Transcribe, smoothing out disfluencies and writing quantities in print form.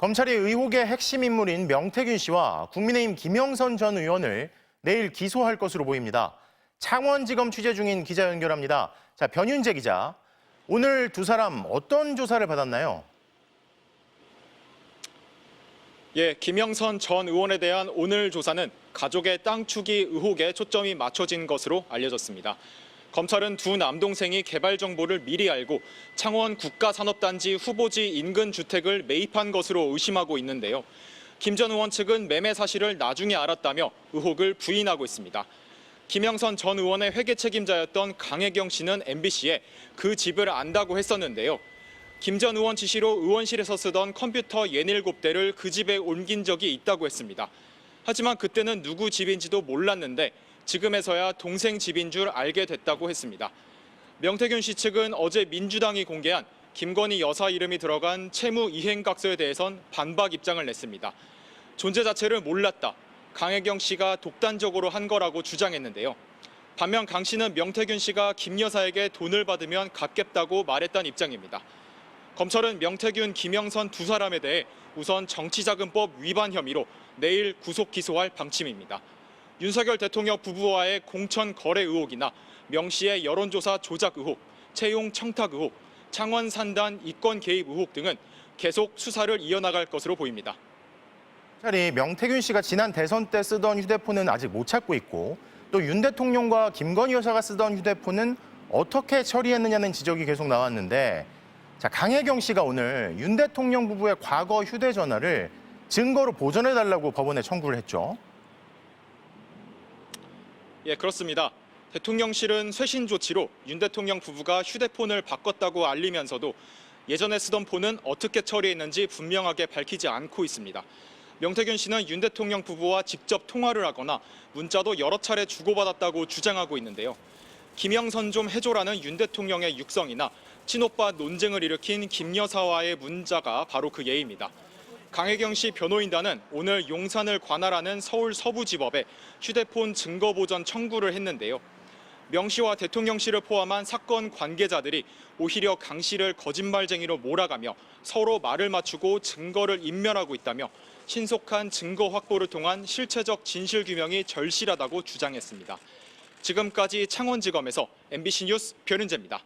검찰이 의혹의 핵심 인물인 명태균 씨와 국민의힘 김영선 전 의원을 내일 기소할 것으로 보입니다. 창원지검 취재 중인 기자 연결합니다. 자, 변윤재 기자, 오늘 두 사람 어떤 조사를 받았나요? 김영선 전 의원에 대한 오늘 조사는 가족의 땅 투기 의혹에 초점이 맞춰진 것으로 알려졌습니다. 검찰은 두 남동생이 개발 정보를 미리 알고 창원 국가산업단지 후보지 인근 주택을 매입한 것으로 의심하고 있는데요. 김 전 의원 측은 매매 사실을 나중에 알았다며 의혹을 부인하고 있습니다. 김영선 전 의원의 회계 책임자였던 강혜경 씨는 MBC에 그 집을 안다고 했었는데요. 김 전 의원 지시로 의원실에서 쓰던 컴퓨터 67대를 그 집에 옮긴 적이 있다고 했습니다. 하지만 그때는 누구 집인지도 몰랐는데 지금에서야 동생 집인 줄 알게 됐다고 했습니다. 명태균 씨 측은 어제 민주당이 공개한 김건희 여사 이름이 들어간 채무 이행각서에 대해선 반박 입장을 냈습니다. 존재 자체를 몰랐다. 강혜경 씨가 독단적으로 한 거라고 주장했는데요. 반면 강 씨는 명태균 씨가 김 여사에게 돈을 받으면 갚겠다고 말했다는 입장입니다. 검찰은 명태균, 김영선 두 사람에 대해 우선 정치자금법 위반 혐의로 내일 구속 기소할 방침입니다. 윤석열 대통령 부부와의 공천 거래 의혹이나 명 씨의 여론조사 조작 의혹, 채용 청탁 의혹, 창원 산단 이권 개입 의혹 등은 계속 수사를 이어나갈 것으로 보입니다. 검찰이 명태균 씨가 지난 대선 때 쓰던 휴대폰은 아직 못 찾고 있고 또 윤 대통령과 김건희 여사가 쓰던 휴대폰은 어떻게 처리했느냐는 지적이 계속 나왔는데 자, 강혜경 씨가 오늘 윤 대통령 부부의 과거 휴대전화를 증거로 보존해달라고 법원에 청구를 했죠. 그렇습니다. 대통령실은 쇄신 조치로 윤 대통령 부부가 휴대폰을 바꿨다고 알리면서도 예전에 쓰던 폰은 어떻게 처리했는지 분명하게 밝히지 않고 있습니다. 명태균 씨는 윤 대통령 부부와 직접 통화를 하거나 문자도 여러 차례 주고받았다고 주장하고 있는데요. 김영선 좀 해줘라는 윤 대통령의 육성이나 친오빠 논쟁을 일으킨 김 여사와의 문자가 바로 그 예입니다. 강혜경 씨 변호인단은 오늘 용산을 관할하는 서울 서부지법에 휴대폰 증거 보전 청구를 했는데요. 명 씨와 대통령실을 포함한 사건 관계자들이 오히려 강 씨를 거짓말쟁이로 몰아가며 서로 말을 맞추고 증거를 인멸하고 있다며 신속한 증거 확보를 통한 실체적 진실 규명이 절실하다고 주장했습니다. 지금까지 창원지검에서 MBC 뉴스 변윤재입니다.